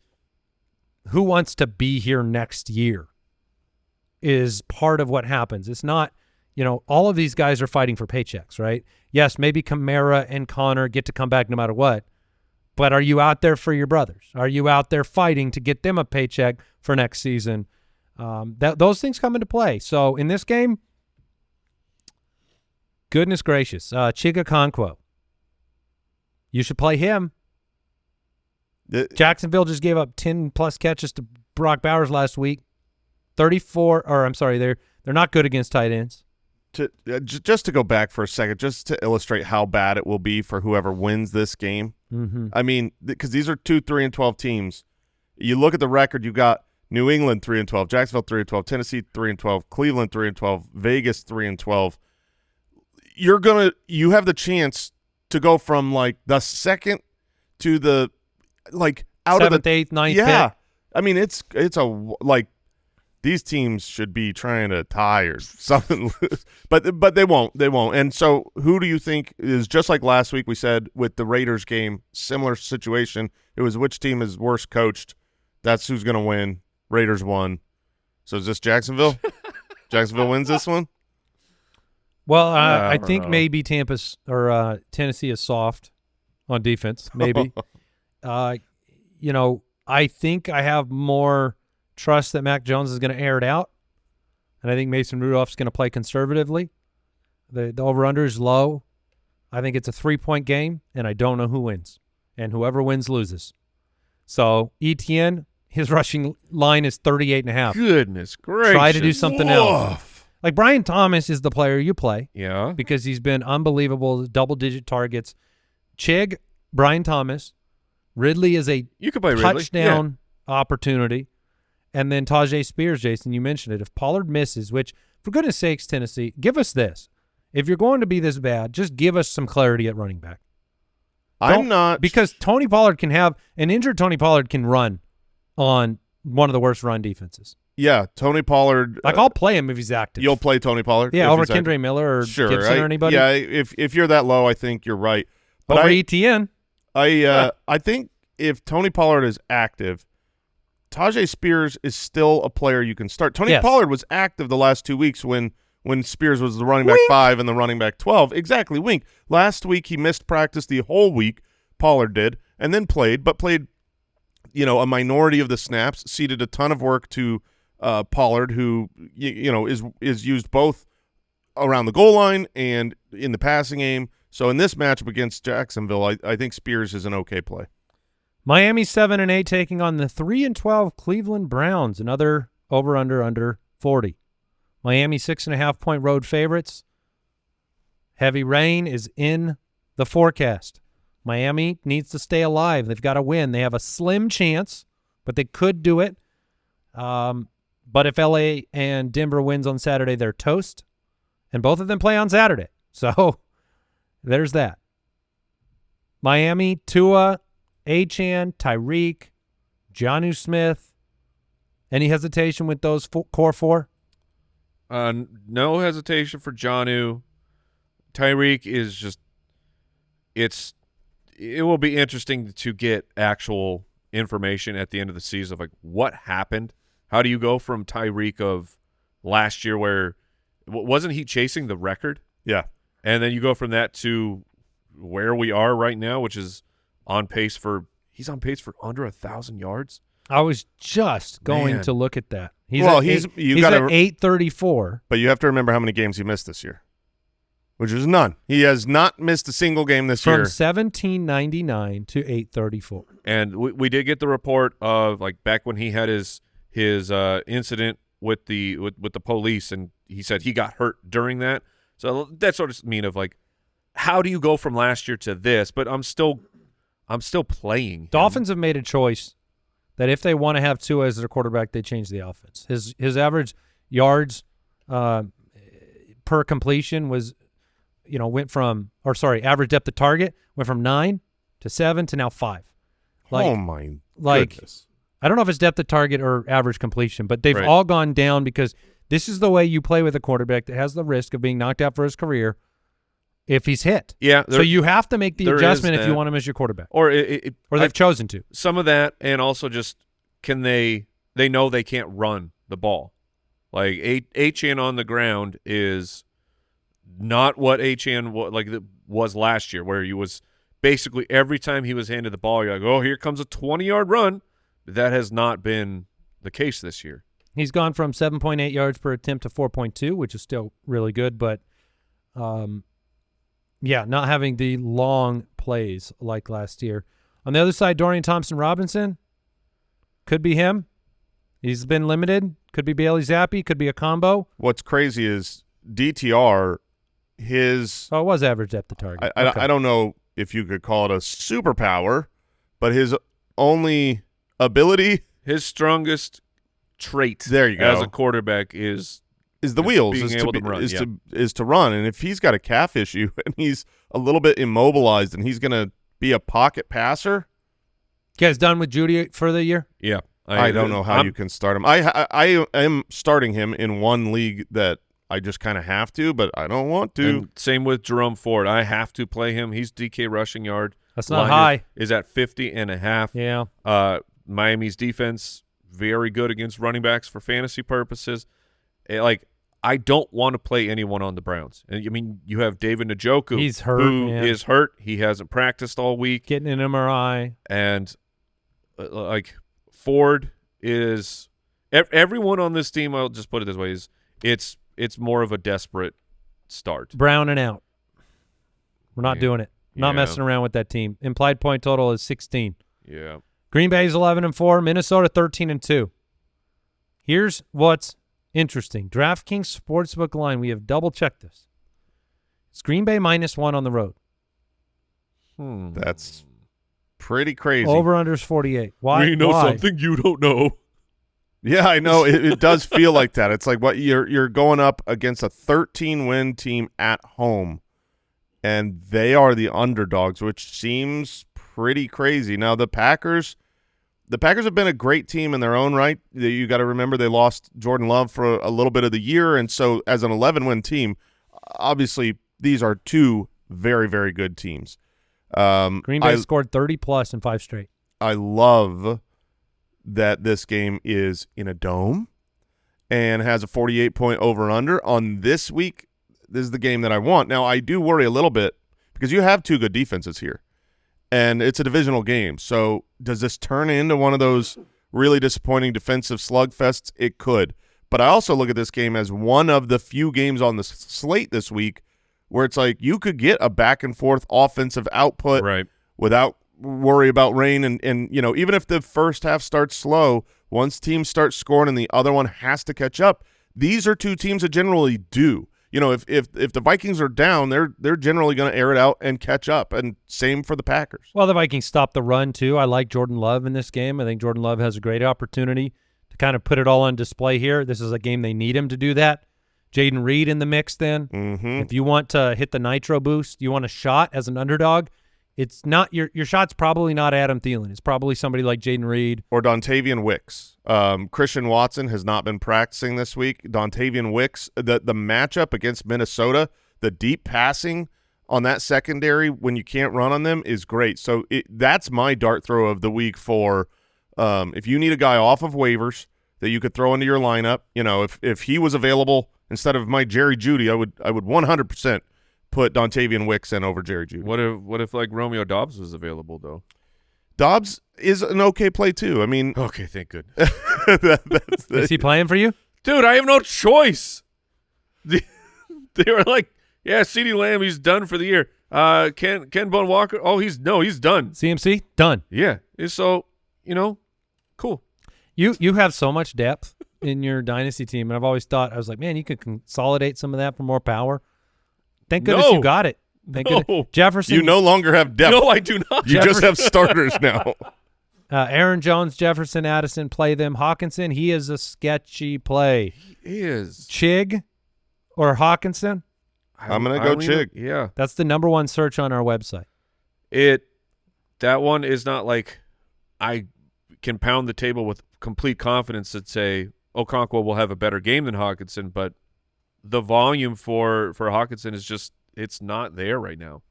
who wants to be here next year is part of what happens. It's not, all of these guys are fighting for paychecks, right? Yes, maybe Kamara and Connor get to come back no matter what, but are you out there for your brothers? Are you out there fighting to get them a paycheck for next season? Those things come into play. So in this game, goodness gracious, Chiga Conquo, you should play him. Jacksonville just gave up 10-plus catches to Brock Bowers last week. 34, or I'm sorry, they're not good against tight ends. Just to go back for a second, just to illustrate how bad it will be for whoever wins this game. Mm-hmm. I mean, because these are 2 3-12 teams. You look at the record, you got New England 3-12, Jacksonville 3-12, Tennessee 3-12, Cleveland 3-12, Vegas 3-12. You have the chance to go from like the second to the out 7th, of the 8th, 9th yeah. pick. I mean, it's these teams should be trying to tie or something, but they won't. They won't. And so, who do you think is just like last week? We said with the Raiders game, similar situation. It was which team is worse coached. That's who's going to win. Raiders won. So is this Jacksonville? Jacksonville wins this one. Well, I I don't think know. maybe Tennessee is soft on defense. Maybe. I think I have more trust that Mac Jones is going to air it out, and I think Mason Rudolph's going to play conservatively. The over-under is low. I think it's a 3-point game, and I don't know who wins, and whoever wins loses. So ETN, his rushing line is 38.5. Goodness gracious. Try to do something else. Like Brian Thomas is the player you play. Yeah. Because he's been unbelievable, double-digit targets. Chig, Brian Thomas, Ridley is a You could play Ridley. touchdown opportunity. And then Tajay Spears, Jason, you mentioned it. If Pollard misses, which, for goodness sakes, Tennessee, give us this. If you're going to be this bad, just give us some clarity at running back. I'm not. Because Tony Pollard can have – an injured Tony Pollard can run on one of the worst run defenses. Yeah, Tony Pollard. I'll play him if he's active. You'll play Tony Pollard? Yeah, if over he's active? Kendre Miller or Sure, Gibson or anybody. Yeah, if you're that low, I think you're right. But Over ETN. I think if Tony Pollard is active, Tajay Spears is still a player you can start. Tony Yes. Pollard was active the last 2 weeks when Spears was the running back 5 and the running back 12. Exactly, wink. Last week he missed practice the whole week, Pollard did, and then played a minority of the snaps, ceded a ton of work to Pollard, who is used both around the goal line and in the passing game. So in this matchup against Jacksonville, I think Spears is an okay play. Miami 7-8 taking on the 3-12 Cleveland Browns. Another under 40. Miami 6.5-point road favorites. Heavy rain is in the forecast. Miami needs to stay alive. They've got to win. They have a slim chance, but they could do it. But if LA and Denver wins on Saturday, they're toast. And both of them play on Saturday. So there's that. Miami, Tua, Achane, Tyreek, Jonnu Smith. Any hesitation with those core four? No hesitation for Jonnu. Tyreek is just it will be interesting to get actual information at the end of the season of like what happened. How do you go from Tyreek of last year where wasn't he chasing the record? Yeah. And then you go from that to where we are right now, which is he's on pace for under 1,000 yards. I was just going Man. to look at that. He's Well, at he's- eight- you he's gotta- at 834. But you have to remember how many games he missed this year, which is none. He has not missed a single game this From year. 1799 to 834. And we did get the report of like back when he had his incident with the police, and he said he got hurt during that. So that sort of mean of like, how do you go from last year to this? But I'm still playing him. Dolphins have made a choice that if they want to have Tua as their quarterback, they change the offense. His average yards per completion was, average depth of target went from 9 to 7 to now 5. Oh my goodness. I don't know if it's depth of target or average completion, but they've Right. all gone down because this is the way you play with a quarterback that has the risk of being knocked out for his career if he's hit. Yeah. So you have to make the there adjustment is if you that. want him as your quarterback. Or They've chosen to. some of that, and also just can they know they can't run the ball. Like HN on the ground is not what HN was last year, where he was basically every time he was handed the ball, you're like, oh, here comes a 20-yard run. That has not been the case this year. He's gone from 7.8 yards per attempt to 4.2, which is still really good, but not having the long plays like last year. On the other side, Dorian Thompson-Robinson, could be him. He's been limited. Could be Bailey Zappi. Could be a combo. What's crazy is DTR, his Oh, it was average depth of target. I don't know if you could call it a superpower, but his only ability, His strongest trait There you go. as a quarterback is the wheels, being able to run, is to run. And if he's got a calf issue and he's a little bit immobilized and he's going to be a pocket passer, You guys done with Judy for the year? yeah. I don't know how you can start him. I am starting him in one league that I just kind of have to, but I don't want to. And same with Jerome Ford. I have to play him. He's DK rushing yard. That's not line high. Is at 50.5. Yeah. Miami's defense, very good against running backs for fantasy purposes. I don't want to play anyone on the Browns. And I mean, you have David Njoku. He's hurt, Who man. is hurt. He hasn't practiced all week. Getting an MRI. And Ford is everyone on this team. I'll just put it this way: it's more of a desperate start. Brown and out. We're not Yeah. doing it. Not Yeah. messing around with that team. Implied point total is 16. Yeah, Green Bay's 11-4. Minnesota 13-2. Here's what's interesting. DraftKings Sportsbook line. We have double checked this. It's Green Bay -1 on the road. That's pretty crazy. Over/unders 48. Why? we know Why? something you don't know. Yeah, I know. It does feel like that. It's like what you're going up against a 13-win team at home, and they are the underdogs, which seems pretty crazy. Now the Packers have been a great team in their own right. You got to remember they lost Jordan Love for a little bit of the year, and so as an 11-win team, obviously these are two very, very good teams. Green Bay scored 30+ in 5 straight. I love that this game is in a dome and has a 48-point over-under. On this week, this is the game that I want. Now, I do worry a little bit because you have two good defenses here, and it's a divisional game. So does this turn into one of those really disappointing defensive slugfests? It could. But I also look at this game as one of the few games on the slate this week where it's like you could get a back-and-forth offensive output Right. without worry about rain. And even if the first half starts slow, once teams start scoring and the other one has to catch up, these are two teams that generally do. If the Vikings are down, they're generally going to air it out and catch up, and same for the Packers. Well, the Vikings stopped the run, too. I like Jordan Love in this game. I think Jordan Love has a great opportunity to kind of put it all on display here. This is a game they need him to do that. Jaden Reed in the mix then. Mm-hmm. If you want to hit the nitro boost, you want a shot as an underdog, it's not your shot's probably not Adam Thielen. It's probably somebody like Jaden Reed. Or Dontavian Wicks. Christian Watson has not been practicing this week. Dontavian Wicks, the matchup against Minnesota, the deep passing on that secondary when you can't run on them is great. So that's my dart throw of the week for if you need a guy off of waivers that you could throw into your lineup. If he was available instead of my Jerry Jeudy, I would 100% put Dontavian Wicks in over Jerry Jeudy. What if like Romeo Doubs was available though? Dobbs is an okay play too. I mean, Okay, thank goodness. Is he playing for you? Dude, I have no choice. They were like, yeah, CeeDee Lamb, he's done for the year. Ken Von Walker, he's done. CMC? Done. Yeah. So, cool. You have so much depth in your dynasty team, and I've always thought, I was like, man, you could consolidate some of that for more power. Thank goodness you got it. Thank goodness. Jefferson. you no longer have depth. No, I do not. You just have starters now. Aaron Jones, Jefferson, Addison, play them. Hawkinson, he is a sketchy play. He is. Chig or Hawkinson? I'm going to go Chig. Yeah. That's the #1 search on our website. That one is not like I can pound the table with complete confidence that say Okonkwo will have a better game than Hawkinson, but the volume for Hawkinson is just it's not there right now.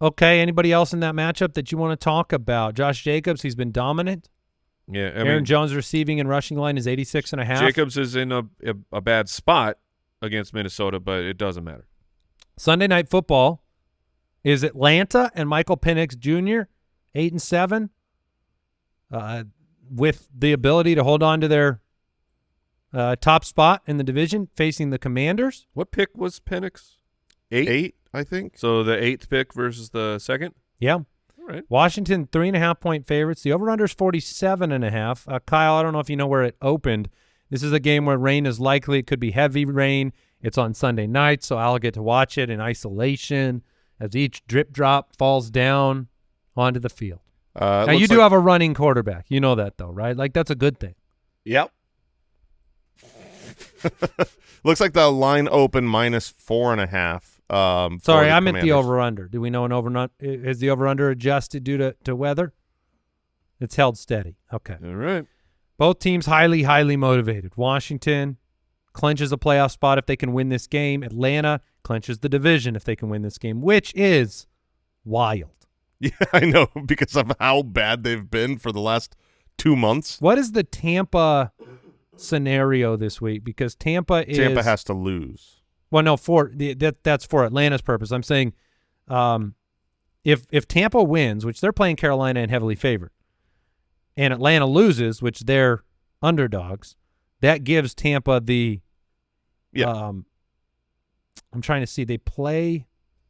Okay, anybody else in that matchup that you want to talk about? Josh Jacobs, he's been dominant. Yeah, Aaron Jones' receiving and rushing line is 86.5. Jacobs is in a bad spot against Minnesota, but it doesn't matter. Sunday Night Football is Atlanta and Michael Penix Jr., 8-7, with the ability to hold on to their top spot in the division, facing the Commanders. What pick was Penix? 8, I think. So the 8th pick versus the 2nd? Yeah. All right. Washington, 3.5-point favorites. The over-under is 47.5. Kyle, I don't know if you know where it opened. This is a game where rain is likely. It could be heavy rain. It's on Sunday night, so I'll get to watch it in isolation as each drip drop falls down onto the field. Now, you do have a running quarterback. You know that, though, right? Like, that's a good thing. Yep. Looks like the line open -4.5. Sorry, I meant the over-under. Do we know an over? Is the over-under adjusted due to weather? It's held steady. Okay. All right. Both teams highly, highly motivated. Washington clinches a playoff spot if they can win this game. Atlanta clinches the division if they can win this game, which is wild. Yeah, I know, because of how bad they've been for the last 2 months. What is the Tampa scenario this week? Because Tampa has to lose. Well, no, that's for Atlanta's purpose. I'm saying if Tampa wins, which they're playing Carolina and heavily favored, and Atlanta loses, which they're underdogs, that gives Tampa the I'm trying to see. They play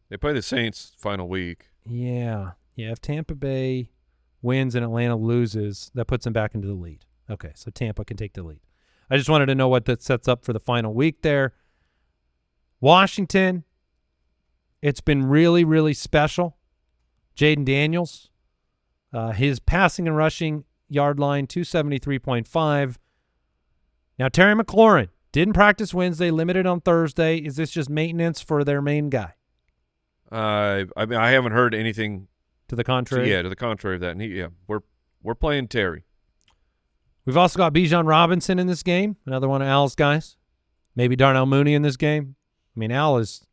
the Saints final week. Yeah. If Tampa Bay wins and Atlanta loses, that puts them back into the lead. Okay, so Tampa can take the lead. I just wanted to know what that sets up for the final week there. Washington, it's been really, really special. Jaden Daniels, his passing and rushing yard line, 273.5. Now, Terry McLaurin didn't practice Wednesday, limited on Thursday. Is this just maintenance for their main guy? I mean, I haven't heard anything to the contrary. To the contrary of that. And we're playing Terry. We've also got Bijan Robinson in this game, another one of Al's guys. Maybe Darnell Mooney in this game. I mean, Al's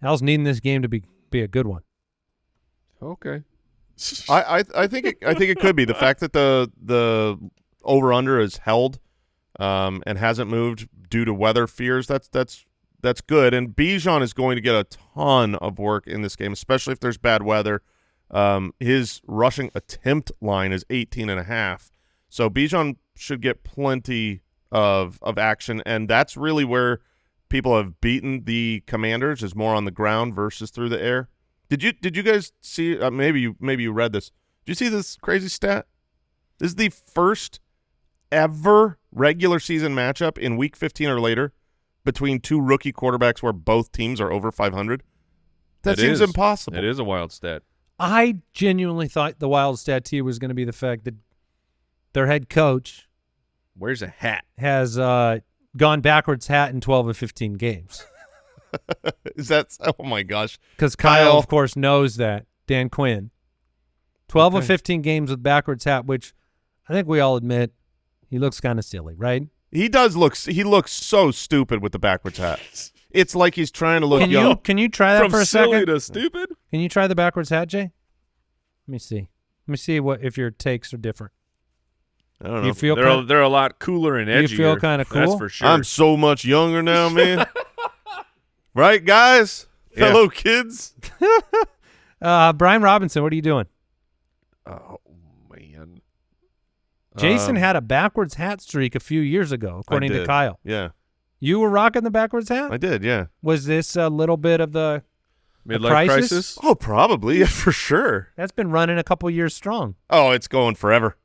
needing this game to be a good one. Okay. I think it could be the fact that the over under is held and hasn't moved due to weather fears. That's good. And Bijan is going to get a ton of work in this game, especially if there's bad weather. His rushing attempt line is 18.5. So Bijan should get plenty of action, and that's really where people have beaten the Commanders, is more on the ground versus through the air. Did you guys see? Maybe you read this. Did you see this crazy stat? This is the first ever regular season matchup in Week 15 or later between two rookie quarterbacks where both teams are over 500. That seems impossible. It is a wild stat. I genuinely thought the wild stat to you was going to be the fact that their head coach wears a hat, has gone backwards hat in 12 of 15 games. Is that? Oh my gosh! Because Kyle, of course, knows that. Dan Quinn, 12 of 15 games with backwards hat, which I think we all admit he looks kind of silly, right? He does look. He looks so stupid with the backwards hat. It's like he's trying to look young. Can you try that for a second? From silly to stupid. Can you try the backwards hat, Jay? Let me see. Let me see if your takes are different. I don't know. You feel they're a lot cooler and edgier. You feel kind of cool? That's for sure. I'm so much younger now, man. Right, guys? Yeah. Fellow kids? Brian Robinson, what are you doing? Oh, man. Jason had a backwards hat streak a few years ago, according to Kyle. Yeah. You were rocking the backwards hat? I did, yeah. Was this a little bit of the midlife crisis? Oh, probably, yeah, for sure. That's been running a couple years strong. Oh, it's going forever.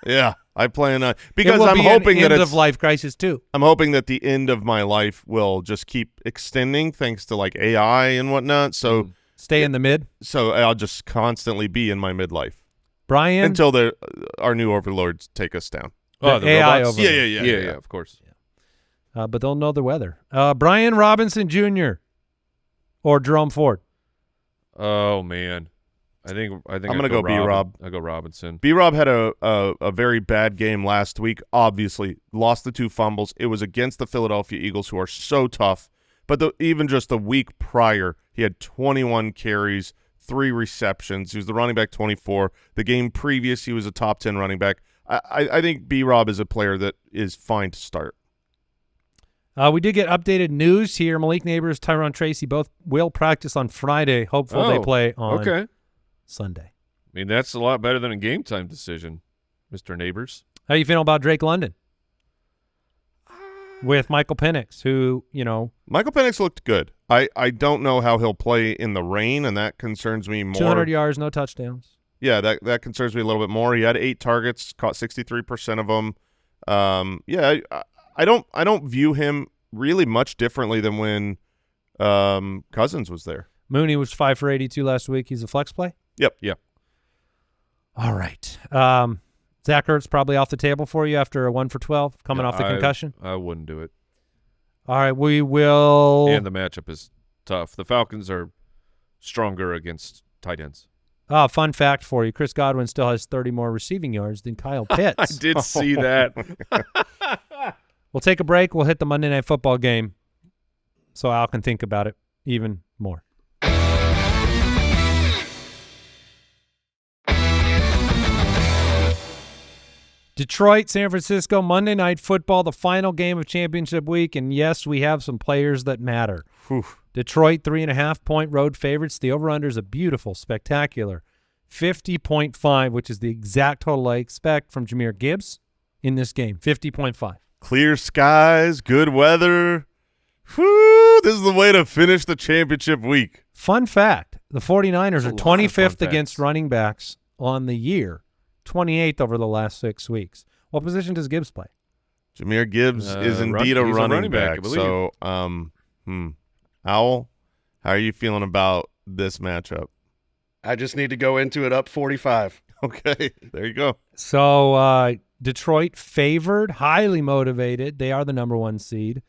Yeah, I plan on because I'm hoping that it's end of life crisis too. I'm hoping that the end of my life will just keep extending thanks to like AI and whatnot. So stay in the mid. So I'll just constantly be in my midlife. Brian. until our new overlords take us down. Oh, the AI robots? overlord. Yeah, of course. But they'll know the weather. Brian Robinson Jr. or Jerome Ford. Oh man, I think I'm gonna go B-Rob. I'll go Robinson. B-Rob had a very bad game last week. Obviously, lost the 2 fumbles. It was against the Philadelphia Eagles, who are so tough. But even just the week prior, he had 21 carries, 3 receptions. He was the running back 24. The game previous, he was a top 10 running back. I think B-Rob is a player that is fine to start. We did get updated news here. Malik Neighbors, Tyron Tracy both will practice on Friday. Hopeful they play on Sunday. I mean, that's a lot better than a game time decision, Mr. Neighbors. How you feeling about Drake London? With Michael Penix, who, Michael Penix looked good. I don't know how he'll play in the rain, and that concerns me more. 200 yards, no touchdowns. Yeah, that concerns me a little bit more. He had 8 targets, caught 63% of them. I don't view him really much differently than when Cousins was there. Mooney was 5 for 82 last week. He's a flex play? Yep. All right. Zach Ertz probably off the table for you after a 1 for 12 coming off the concussion? I wouldn't do it. All right, we will. And the matchup is tough. The Falcons are stronger against tight ends. Fun fact for you, Chris Godwin still has 30 more receiving yards than Kyle Pitts. I did see that. We'll take a break. We'll hit the Monday Night Football game so Al can think about it even more. Detroit, San Francisco, Monday Night Football, the final game of championship week, and yes, we have some players that matter. Whew. Detroit, 3.5-point road favorites. The over-under is a beautiful, spectacular 50.5, which is the exact total I expect from Jahmyr Gibbs in this game, 50.5. Clear skies, good weather. Whew, this is the way to finish the championship week. Fun fact, the 49ers are A lot of 25th fun against facts. running backs on the year, 28th over the last 6 weeks. What position does Gibbs play? Jahmyr Gibbs is indeed a he's running back. I believe. So, Owl, how are you feeling about this matchup? I just need to go into it up 45. Okay, there you go. So Detroit favored, highly motivated. They are the number 1 seed.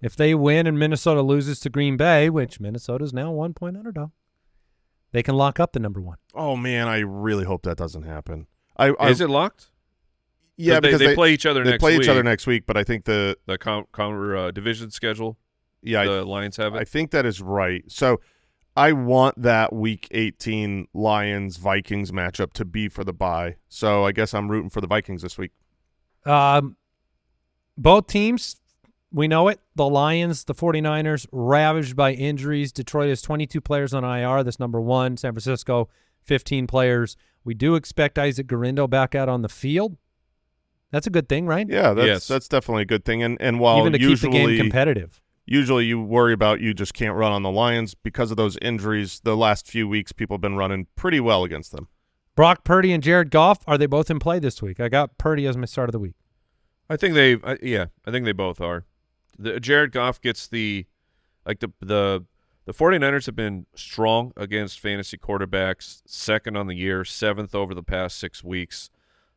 If they win and Minnesota loses to Green Bay, which Minnesota is now 1-point underdog, they can lock up the number 1. Oh, man, I really hope that doesn't happen. Is it locked? Yeah, because they play each other next week. They play each other next week, but I think the counter division schedule. Yeah, the Lions have it. I think that is right. So I want that Week 18 Lions-Vikings matchup to be for the bye. So I guess I'm rooting for the Vikings this week. Both teams, we know it. The Lions, the 49ers, ravaged by injuries. Detroit has 22 players on IR. That's number 1. San Francisco, 15 players. We do expect Isaac Guerrero back out on the field. That's a good thing, right? Yeah, that's definitely a good thing. And while even to keep the game competitive. Usually you worry about you just can't run on the Lions because of those injuries. The last few weeks, people have been running pretty well against them. Brock Purdy and Jared Goff, are they both in play this week? I got Purdy as my start of the week. I think they both are. Jared Goff gets the 49ers have been strong against fantasy quarterbacks, 2nd on the year, 7th over the past 6 weeks.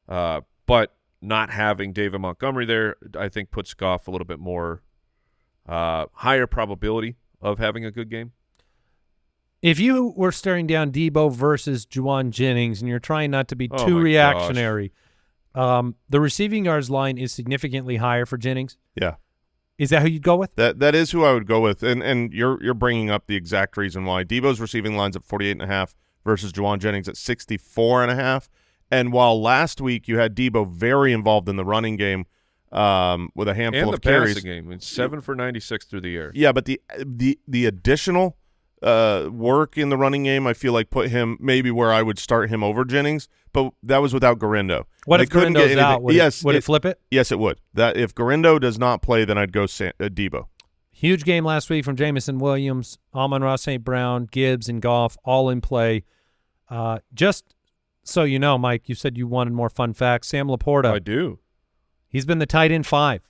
But not having David Montgomery there, I think puts Goff a little bit more higher probability of having a good game. If you were staring down Debo versus Juwan Jennings and you're trying not to be too my reactionary, the receiving yards line is significantly higher for Jennings. Yeah. Is that who you'd go with? That is who I would go with. And you're bringing up the exact reason why. Debo's receiving line's at 48.5 versus Juwan Jennings at 64.5. And while last week you had Debo very involved in the running game with a handful of carries. And the passing game. It's 7 for 96 through the air. Yeah, but the additional work in the running game, I feel like put him maybe where I would start him over Jennings, but that was without Guerrero. What if Guerendo's out? Would it flip it? Yes, it would. That if Guerrero does not play, then I'd go Debo. Huge game last week from Jamison Williams, Amon-Ra St. Brown, Gibbs, and Goff, all in play. Just so you know, Mike, you said you wanted more fun facts. Sam Laporta. I do. He's been the tight end 5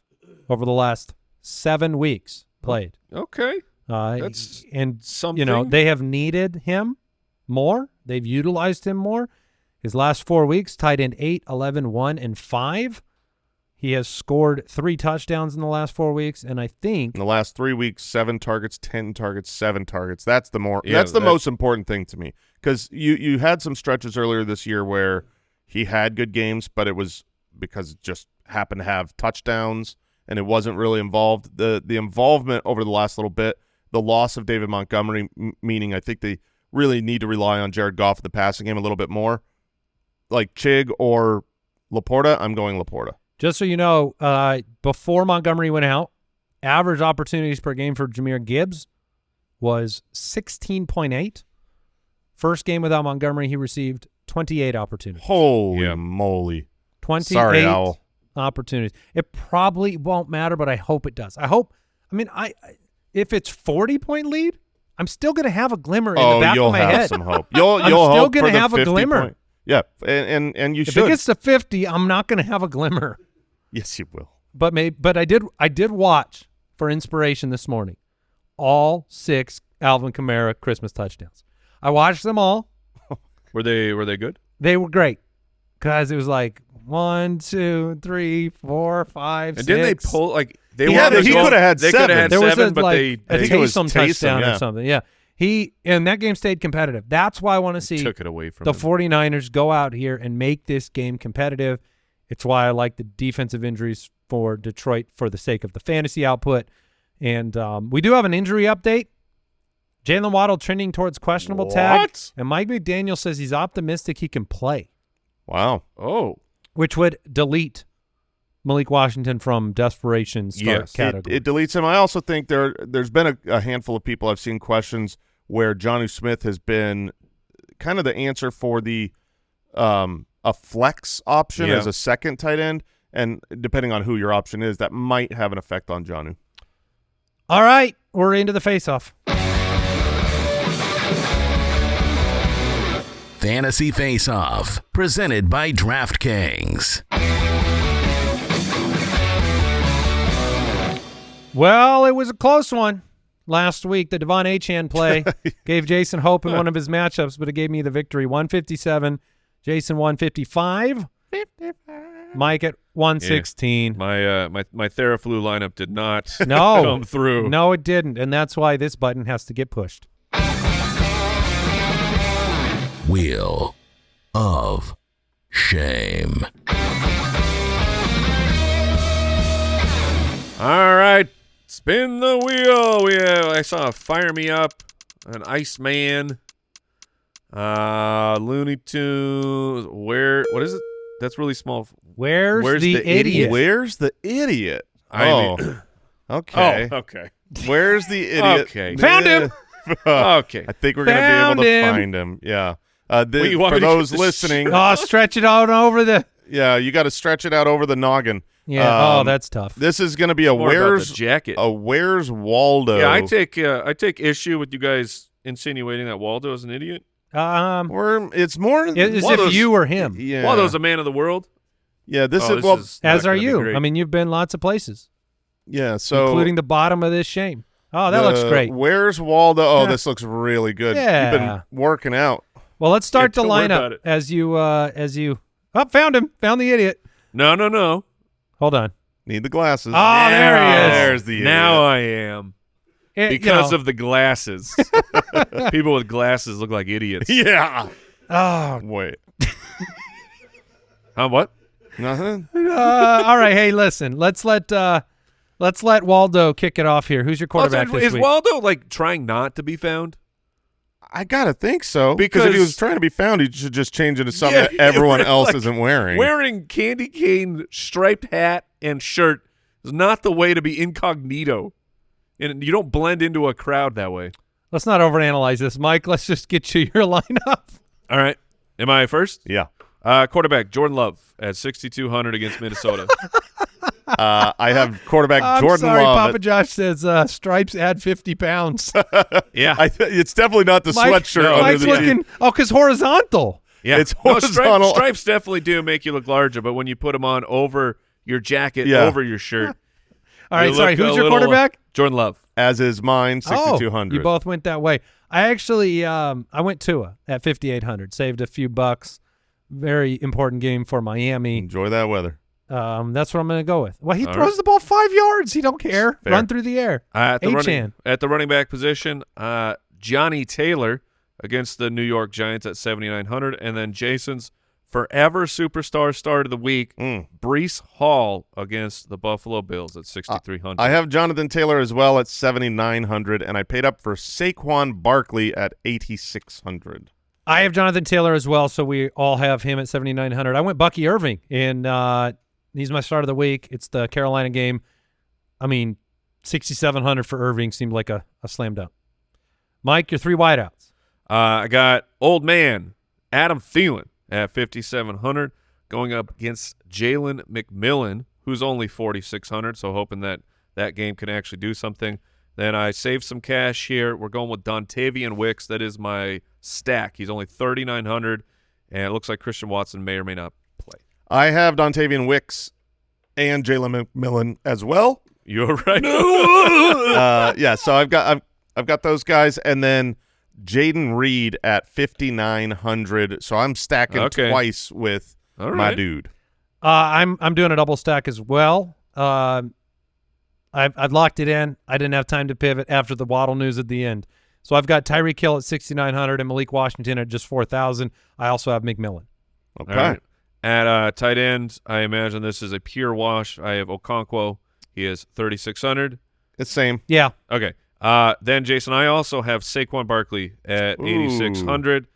over the last 7 weeks played. Okay. That's and something. You know, they have needed him more. They've utilized him more. His last 4 weeks, tight end 8, 11, 1, and 5. He has scored 3 touchdowns in the last 4 weeks, and I think In the last 3 weeks, 7 targets, 10 targets, 7 targets. That's the Yeah, most important thing to me, because you had some stretches earlier this year where he had good games, but it was because it just happened to have touchdowns and it wasn't really involved. The involvement over the last little bit, the loss of David Montgomery, meaning I think they really need to rely on Jared Goff in the passing game a little bit more. Like Chig or Laporta, I'm going Laporta. just so you know, before Montgomery went out, average opportunities per game for Jahmyr Gibbs was 16.8. First game without Montgomery, he received 28 opportunities. Holy moly. 28 Sorry, Owl. opportunities. It probably won't matter, but I hope it does. If it's 40-point lead, I'm still going to have a glimmer in the back you'll of my have head. some hope. You'll I'm still hope gonna for the have a 50 glimmer. point. Yeah, and you If should. it gets to 50, I'm not going to have a glimmer. Yes, you will. But I did watch for inspiration this morning all 6 Alvin Kamara Christmas touchdowns. I watched them all. Were they good? They were great because it was like 1, 2, 3, 4, 5, And 6. didn't they pull like they He were had- on the he goal- coulda had They could have 7. had There was 7, a, but like, they a think it was Taysom Taysom, touchdown yeah. or something. Yeah, and that game stayed competitive. That's why I want to see took it away from the him. 49ers go out here and make this game competitive. It's why I like the defensive injuries for Detroit for the sake of the fantasy output. And we do have an injury update. Jalen Waddle trending towards questionable tag. What? And Mike McDaniel says he's optimistic he can play, Wow. Oh, which would delete Malik Washington from desperation start Yes, category. It deletes him. I also think there's been a handful of people I've seen questions where Jonnu Smith has been kind of the answer for the a flex option Yeah. as a second tight end, and depending on who your option is, that might have an effect on Jonnu. All right, we're into the face-off. Fantasy Face-Off, presented by DraftKings. Well, it was a close one last week. The Devon Achane play gave Jason hope in one of his matchups, but it gave me the victory. 157, Jason 155, Mike at 116. my Theraflu lineup did not No, come through. No, it didn't, and that's why this button has to get pushed. Wheel of Shame. All right, spin the wheel. I saw a Fire Me Up, an Iceman, Looney Tunes. What is it? That's really small. Where's the idiot? Where's the idiot? I mean- Okay. Oh, okay. Where's the idiot? Okay. Found him. Okay. I think we're going to be Found able to him. find him. Yeah. Wait, you want for me to get those the listening, Oh, stretch it out over the. yeah, you got to stretch it out over the noggin. Yeah. That's tough. This is going to be a More about Where's the jacket. Where's Waldo? Yeah, I take issue with you guys insinuating that Waldo is an idiot. It's more As if Waldo's- you were him, Yeah. Waldo's a man of the world. Yeah, this Oh, is well. is as not are gonna be you. great. I mean, you've been lots of places, Yeah, so including the bottom of this shame. Oh, that looks great. Where's Waldo? Oh, Yeah. this looks really good. Yeah. You've been working out. Well, let's start Yeah, the don't worry about lineup it. as you. Oh, found him. Found the idiot. No. Hold on. Need the glasses. Oh, there he is. There's the idiot. Now I am. Because of of the glasses. People with glasses look like idiots. Yeah. Oh. Wait. What? Nothing. All right. Hey, listen. Let's let Waldo kick it off here. Who's your quarterback Also, this is week? Waldo like trying not to be found? I gotta think so. Because- if he was trying to be found, he should just change it to something Yeah, that everyone like, else isn't wearing. Wearing candy cane striped hat and shirt is not the way to be incognito. And you don't blend into a crowd that way. Let's not overanalyze this, Mike. Let's just get you your lineup. All right. Am I first? Yeah. Quarterback, Jordan Love at 6,200 against Minnesota. I have quarterback I'm Jordan sorry, Love. Papa Josh says stripes add 50 pounds. Yeah. It's definitely not the Mike- sweatshirt no, under Mike's the looking. Oh, because horizontal. Yeah. It's No, horizontal. stripes definitely do make you look larger, but when you put them on over your jacket, Yeah. over your shirt. All right, you sorry. look Who's a your little, quarterback? Jordan Love. as is mine, 6,200. Oh, you both went that way. I actually I went Tua at 5,800. Saved a few bucks. very important game for Miami. Enjoy that weather. That's what I'm going to go with. Well, he All throws right. the ball 5 yards. He don't care. Fair. Run through the air. At the Achane. running back position, Johnny Taylor against the New York Giants at 7,900, and then Jason's forever superstar start of the week, Breece Hall against the Buffalo Bills at 6,300. I have Jonathan Taylor as well at 7,900, and I paid up for Saquon Barkley at 8,600. I have Jonathan Taylor as well, so we all have him at 7,900. I went Bucky Irving, and he's my start of the week. It's the Carolina game. I mean, 6,700 for Irving seemed like a slam dunk. Mike, your 3 wideouts. I got old man Adam Thielen at 5,700 going up against Jalen McMillan, who's only 4,600, so hoping that game can actually do something. Then I saved some cash here. We're going with Dontavian Wicks. That is my stack. He's only 3,900, and it looks like Christian Watson may or may not play. I have Dontavian Wicks and Jalen McMillan as well. You're right. Yeah, so I've got those guys, and then Jaden Reed at 5,900. So I'm stacking twice with my dude. I'm doing a double stack as well. I've locked it in. I didn't have time to pivot after the Waddle news at the end. So I've got Tyreek Hill at 6,900 and Malik Washington at just 4,000. I also have McMillan. Okay. Right. At tight end, I imagine this is a pure wash. I have Okonkwo. He is 3,600. It's same. Yeah. Okay. Then, Jason, I also have Saquon Barkley at 8,600.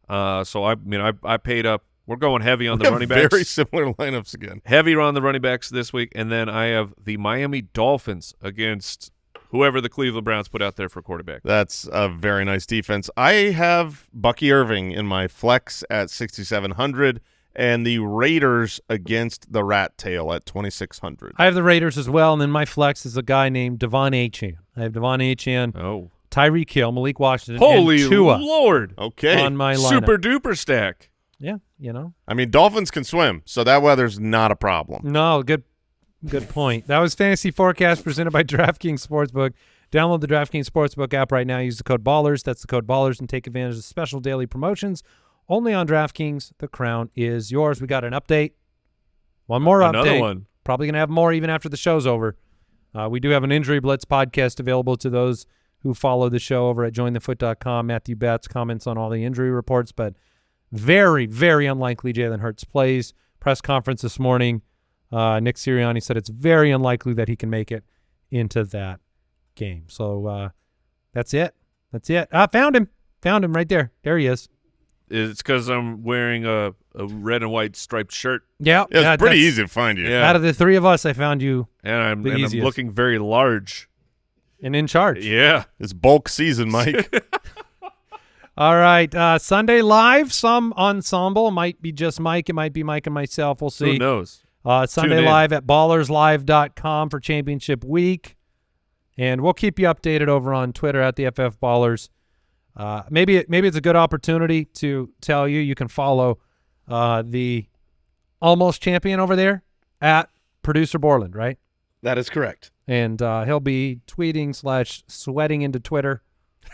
So, I paid up. We're going heavy on the running backs. Very similar lineups again. Heavy on the running backs this week. And then I have the Miami Dolphins against whoever the Cleveland Browns put out there for quarterback. That's a very nice defense. I have Bucky Irving in my flex at 6,700 and the Raiders against the Rat Tail at 2,600. I have the Raiders as well, and then my flex is a guy named Devon Achane. I have Devon Achane, Tyreek Hill, Malik Washington, Holy and Tua Lord. Okay. on my lineup. Super duper stack. Yeah, you know. I mean, Dolphins can swim, so that weather's not a problem. No, good point. That was Fantasy Forecast presented by DraftKings Sportsbook. Download the DraftKings Sportsbook app right now. Use the code BALLERS. That's the code BALLERS, and take advantage of special daily promotions. Only on DraftKings. The crown is yours. We got an update. One more Another update. one. Probably going to have more even after the show's over. We do have an Injury Blitz podcast available to those who follow the show over at jointhefoot.com. Matthew Betts comments on all the injury reports, but very, very unlikely Jalen Hurts plays. Press conference this morning, Nick Sirianni said it's very unlikely that he can make it into that game. So that's it. That's it. I found him. Found him right there. There he is. It's because I'm wearing a red and white striped shirt. Yeah. Yeah, it's pretty easy to find you. Yeah. Out of the three of us, I found you And I'm easiest. looking very large. and in charge. Yeah. It's bulk season, Mike. All right. Sunday live, some ensemble. Might be just Mike. It might be Mike and myself. We'll see. Who knows? Sunday Tune in. live at ballerslive.com for championship week. And we'll keep you updated over on Twitter at the FF Ballers. Maybe it's a good opportunity to tell you can follow the almost champion over there at Producer Borland, right? That is correct. And he'll be tweeting / sweating into Twitter,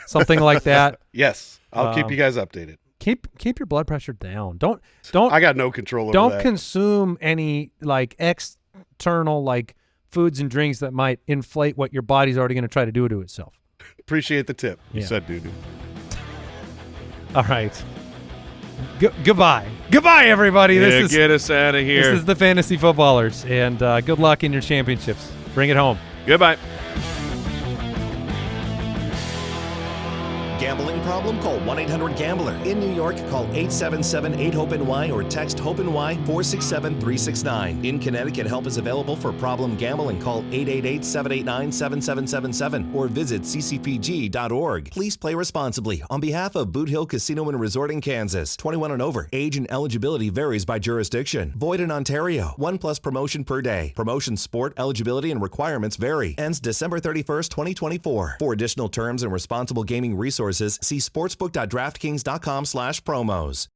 something like that. Yes, I'll keep you guys updated. Keep your blood pressure down. Don't I got no control over don't that. consume any like external like foods and drinks that might inflate what your body's already going to try to do to itself. Appreciate the tip. You said doo-doo. All right. Goodbye. Goodbye, everybody. Yeah, get us out of here. This is the Fantasy Footballers, and good luck in your championships. Bring it home. Goodbye. Gambling problem? Call 1-800-GAMBLER. In New York, call 877-8-HOPE-NY or text HOPE-NY 467-369. In Connecticut, help is available for problem gambling. Call 888-789-7777 or visit ccpg.org. Please play responsibly. On behalf of Boot Hill Casino and Resort in Kansas, 21 and over. Age and eligibility varies by jurisdiction. Void in Ontario. 1+ promotion per day. Promotion sport eligibility and requirements vary. Ends December 31st, 2024. For additional terms and responsible gaming resources, see sportsbook.draftkings.com/promos.